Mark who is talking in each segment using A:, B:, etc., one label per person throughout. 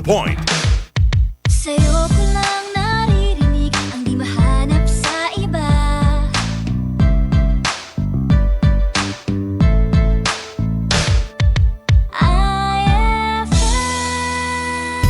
A: point.
B: Sa'yo ko lang naririnig ang di mahanap sa iba.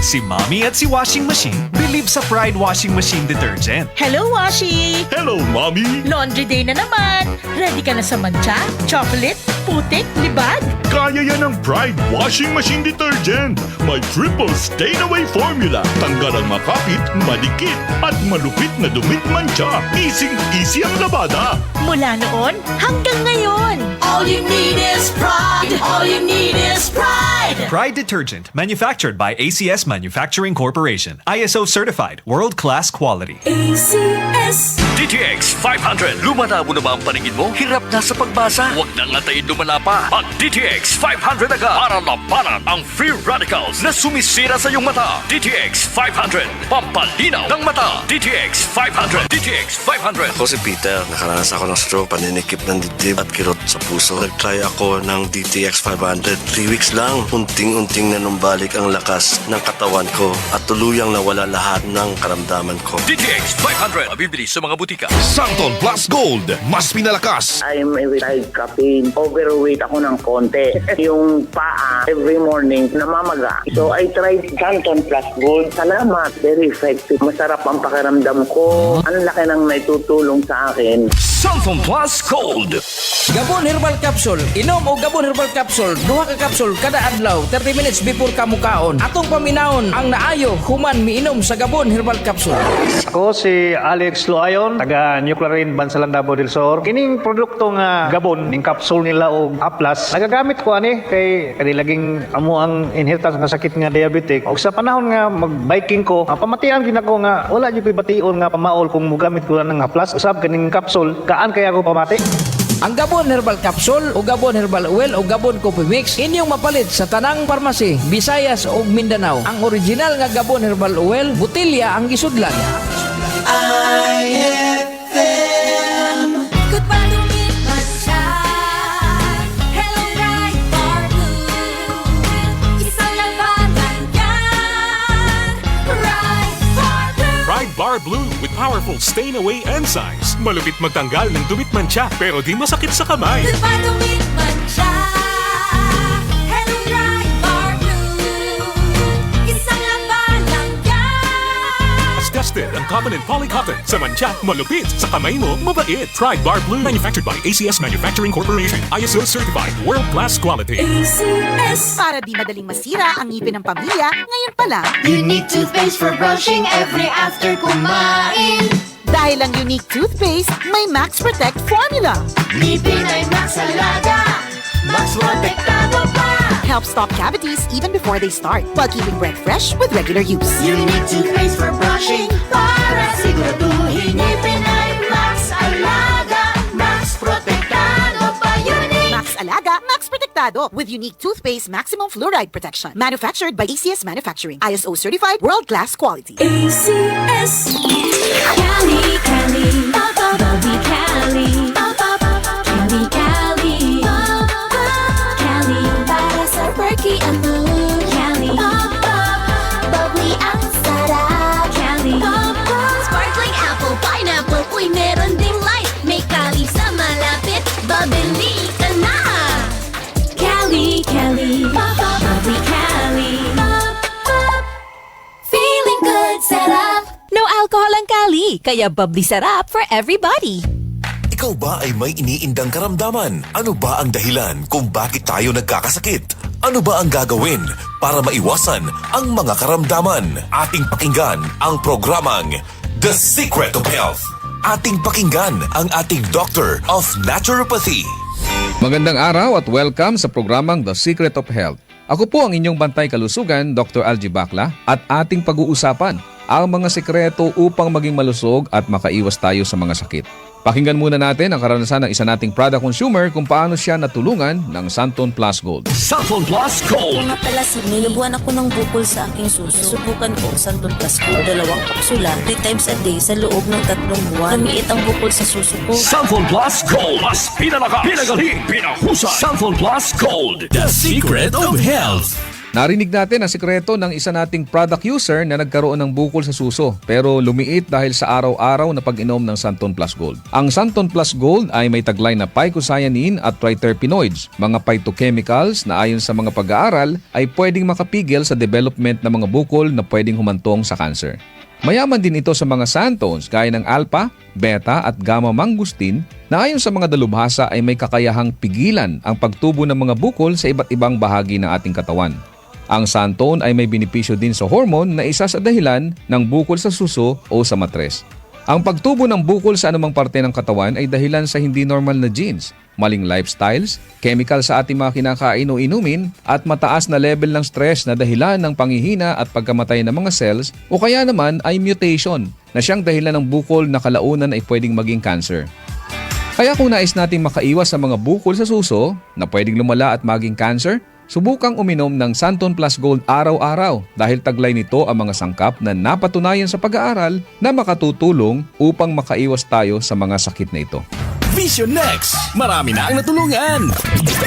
A: Si Mommy at si Washing Machine believe sa Pride Washing Machine Detergent.
C: Hello, Washi!
A: Hello, Mommy!
C: Laundry day na naman! Ready ka na sa mancha, chocolate, putik, libag?
D: Kaya yan ang Pride Washing Machine Detergent. May triple stain-away formula. Tanggal ang makapit, malikit, at malupit na dumit mancha. Easy ang labada.
C: Mula noon hanggang ngayon.
E: All you need is pride. All you need is pride.
A: Pride Detergent, manufactured by ACS Manufacturing Corporation. ISO certified, world-class quality.
E: ACS.
F: DTX 500. Lumana mo na ba ang paningin mo? Hirap na sa pagbasa? Huwag nang antayin lumana pa. Ang DTX 500 agad para labanan ang free radicals na sumisira sa iyong mata. DTX 500. Pampalinaw ng mata. DTX 500. DTX 500.
G: Ako si Peter, nakaranas ako ng stroke, paninikip ng dibdib at kirot sa puso. Nag-try ako ng DTX 500. 3 weeks lang, unting-unting na numbalik ang lakas ng katawan ko at tuluyang nawala lahat ng karamdaman ko.
F: DTX 500. Mabibili sa mga butika.
D: Santon Plus Gold. Mas pinalakas.
H: I'm a retired captain. Overweight ako ng konti. Yung paa, every morning, namamaga. So I tried Santon Plus Gold. Salamat. Very effective. Masarap ang pakiramdam ko. Ang laki ng naitutulong sa akin.
F: Santon Plus Gold.
I: Gabon Herbal Capsule. Inom o Gabon Herbal Capsule. Duha ka capsule kada adlaw 30 minutes before ka mukaon. Atong paminahon ang naayo human miinom sa Gabon Herbal Capsule.
J: Ako si Alex Loayon, taga Nuclearin, Bansalan, Davao del Sur. Kining produkto nga Gabon, ning capsule nila o Aplas, nagagamit ko ani kay laging amo ang inheritance nga sakit nga diabetic. Og sa panahon nga mag-biking ko, pamatian gid ako nga wala gyud bation nga pamaol kung mugamit ko lang ng Aplas. Usab kining capsule, kaan kaya ako pamati?
I: Ang Gabon Herbal Capsule o Gabon Herbal Oil o Gabon Coffee Mix inyong mapalit sa tanang parmasi, Visayas o Mindanao. Ang original nga Gabon Herbal Oil, butilya ang gisudlan.
E: IFM.
B: Goodbye to me, Masha. Hello, bright bar blue. Isang labanan yan. Bright bar blue.
A: Pride Bar Blue with powerful stain-away enzymes. Malupit magtanggal ng dumit mancha pero di masakit sa kamay.
B: Goodbye to me, Masha. Hello, bright bar blue. Isang labanan yan.
A: As tested ang cotton and polycotton. Sa mancha, malupit. Sa kamay mo, mabait. Pride Bar Blue. Manufactured by ACS Manufacturing Corporation. ISO certified. World-class quality.
E: ACS.
C: Para di madaling masira ang ngipin ng pamilya, ngayon pa lang.
E: Unique toothpaste for brushing every after kumain.
C: Dahil ang unique toothpaste, may Max Protect formula.
E: Ngipin ay Max Alaga. Max protektado pa.
C: Helps stop cavities even before they start, while keeping breath fresh with regular use.
E: Unique toothpaste for brushing para siguraduhin ngipin ay Max Alaga. Max protektado pa. Unique.
C: Max Alaga, Max Protectado with unique toothpaste maximum fluoride protection. Manufactured by ACS Manufacturing. ISO certified world-class quality.
E: ACS.
B: Cali, Cali, Bobby Cali, Cali, Cali, Cali, para sa perky ang mood. Cali, bubbly ang sarap. Cali, sparkling apple, pineapple, uy meron ding light. May Cali sa malapit, babili ka na. Cali, Cali, bubbly Cali, feeling good, sarap.
K: No alcohol ang Cali, kaya bubbly sarap for everybody.
L: Ikaw ba ay may iniindang karamdaman? Ano ba ang dahilan kung bakit tayo nagkakasakit? Ano ba ang gagawin para maiwasan ang mga karamdaman? Ating pakinggan ang programang The Secret of Health. Ating pakinggan ang ating Doctor of Naturopathy.
M: Magandang araw at welcome sa programang The Secret of Health. Ako po ang inyong bantay kalusugan, Dr. Algie Bacla, at ating pag-uusapan ang mga sekreto upang maging malusog at makaiwas tayo sa mga sakit. Pakinggan muna natin ang karanasan ng isa nating product consumer kung paano siya natulungan ng Santon Plus Gold.
F: Santon Plus Gold.
K: Kung pala nilubuan ako ng bukol sa aking suso. Subukan ko Santon Plus Gold, 2 kapsula, 3 times a day sa loob ng 3 buwan. Lumiit ang bukol sa suso ko.
F: Santon Plus Gold. Mas pinalakas, pinagaling, pinahusay. Santon Plus Gold. The Secret of Health.
M: Narinig natin ang sikreto ng isa nating product user na nagkaroon ng bukol sa suso pero lumiit dahil sa araw-araw na pag-inom ng Santon Plus Gold. Ang Santon Plus Gold ay may taglay na phycocyanin at triterpenoids, mga phytochemicals na ayon sa mga pag-aaral ay pwedeng makapigil sa development ng mga bukol na pwedeng humantong sa cancer. Mayaman din ito sa mga santones gaya ng alpha, beta at gamma mangustin na ayon sa mga dalubhasa ay may kakayahang pigilan ang pagtubo ng mga bukol sa iba't ibang bahagi ng ating katawan. Ang santone ay may benepisyo din sa hormone na isa sa dahilan ng bukol sa suso o sa matres. Ang pagtubo ng bukol sa anumang parte ng katawan ay dahilan sa hindi normal na genes, maling lifestyles, chemical sa ating mga kinakain o inumin, at mataas na level ng stress na dahilan ng panghihina at pagkamatay ng mga cells o kaya naman ay mutation na siyang dahilan ng bukol na kalaunan ay pwedeng maging cancer. Kaya kung nais nating makaiwas sa mga bukol sa suso na pwedeng lumala at maging cancer, subukang uminom ng Santon Plus Gold araw-araw dahil taglay nito ang mga sangkap na napatunayan sa pag-aaral na makatutulong upang makaiwas tayo sa mga sakit na ito.
N: Vision Next! Marami na ang natulungan!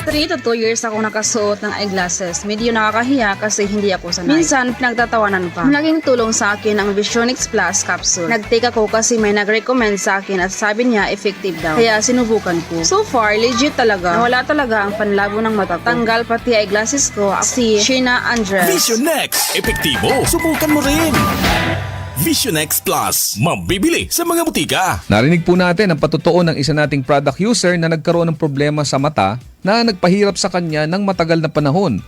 O: 3 to 2 years akong nakasuot ng eyeglasses. Medyo nakakahiya kasi hindi ako sanay. Minsan, pinagtatawanan pa. Malaking tulong sa akin ang Vision X Plus capsule. Nag-take ako kasi may nag-recommend sa akin at sabi niya effective daw. Kaya sinubukan ko. So far, legit talaga. Nawala talaga ang panlabo ng mata ko. Tanggal pati eyeglasses ko. Si Sheena Andres.
N: Vision Next! Epektibo! Subukan mo rin! Vision X Plus, mabibili sa mga butika.
M: Narinig po natin ang patotoo ng isa nating product user na nagkaroon ng problema sa mata na nagpahirap sa kanya ng matagal na panahon.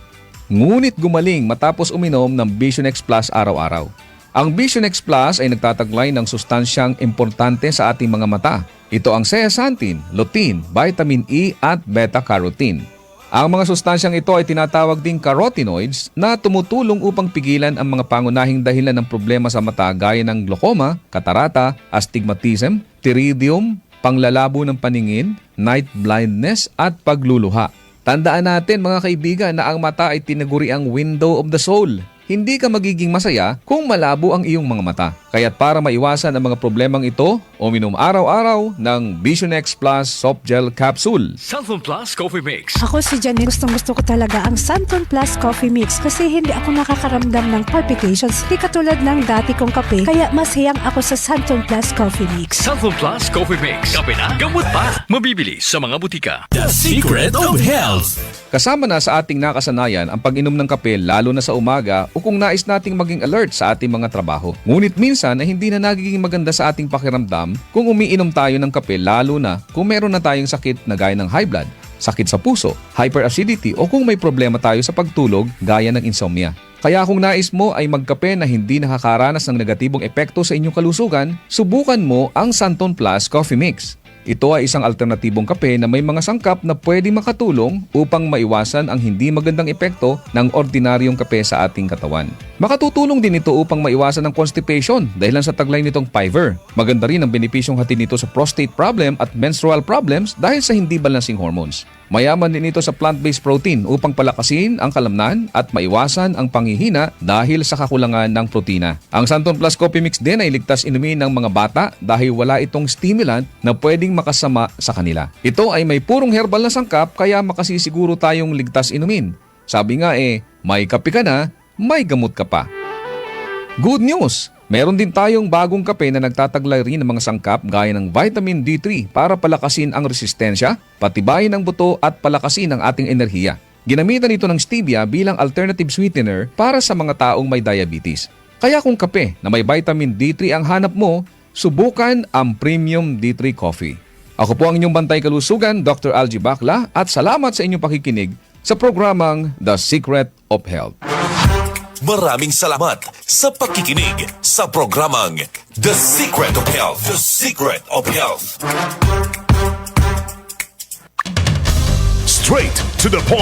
M: Ngunit gumaling matapos uminom ng Vision X Plus araw-araw. Ang Vision X Plus ay nagtataglay ng sustansyang importante sa ating mga mata. Ito ang zeaxanthin, lutein, vitamin E at beta-carotene. Ang mga sustansyang ito ay tinatawag ding carotenoids na tumutulong upang pigilan ang mga pangunahing dahilan ng problema sa mata gaya ng glaucoma, katarata, astigmatism, pterygium, panglalabo ng paningin, night blindness at pagluluha. Tandaan natin mga kaibigan na ang mata ay tinaguri ang window of the soul. Hindi ka magiging masaya kung malabo ang iyong mga mata. Kaya't para maiwasan ang mga problemang ito, uminom araw-araw ng Vision X Plus Soft Gel Capsule.
F: Santon Plus Coffee Mix.
P: Ako si Janine, gustong-gusto ko talaga ang Santon Plus Coffee Mix kasi hindi ako nakakaramdam ng palpitations. Hindi katulad ng dati kong kape, kaya mas hiyang ako sa Santon Plus Coffee Mix.
F: Santon Plus Coffee Mix. Kape na, gamot pa. Mabibili sa mga butika.
N: The Secret of Health.
M: Kasama na sa ating nakasanayan ang pag-inom ng kape lalo na sa umaga o kung nais nating maging alert sa ating mga trabaho. Ngunit minsan ay hindi na nagiging maganda sa ating pakiramdam kung umiinom tayo ng kape lalo na kung meron na tayong sakit na gaya ng high blood, sakit sa puso, hyperacidity o kung may problema tayo sa pagtulog gaya ng insomnia. Kaya kung nais mo ay magkape na hindi nakakaranas ng negatibong epekto sa inyong kalusugan, subukan mo ang Santon Plus Coffee Mix. Ito ay isang alternatibong kape na may mga sangkap na pwedeng makatulong upang maiwasan ang hindi magandang epekto ng ordinaryong kape sa ating katawan. Makatutulong din ito upang maiwasan ang constipation dahilan sa taglay nitong fiber. Maganda rin ang benepisyong hatid nito sa prostate problem at menstrual problems dahil sa hindi balancing hormones. Mayaman din ito sa plant-based protein upang palakasin ang kalamnan at maiwasan ang panghihina dahil sa kakulangan ng protina. Ang Santon Plus Coffee Mix din ay ligtas inumin ng mga bata dahil wala itong stimulant na pwedeng makasama sa kanila. Ito ay may purong herbal na sangkap kaya makasisiguro tayong ligtas inumin. Sabi nga may kape ka na, may gamot ka pa. Good news! Meron din tayong bagong kape na nagtataglay rin ng mga sangkap gaya ng vitamin D3 para palakasin ang resistensya, patibayin ang buto at palakasin ang ating enerhiya. Ginamitan ito ng stevia bilang alternative sweetener para sa mga taong may diabetes. Kaya kung kape na may vitamin D3 ang hanap mo, subukan ang Premium D3 Coffee. Ako po ang inyong bantay kalusugan, Dr. Algie Bacla, at salamat sa inyong pakikinig sa programang The Secret of Health.
L: Maraming salamat sa pakikinig sa programang The Secret of Health. The Secret of Health.
D: Straight to the point.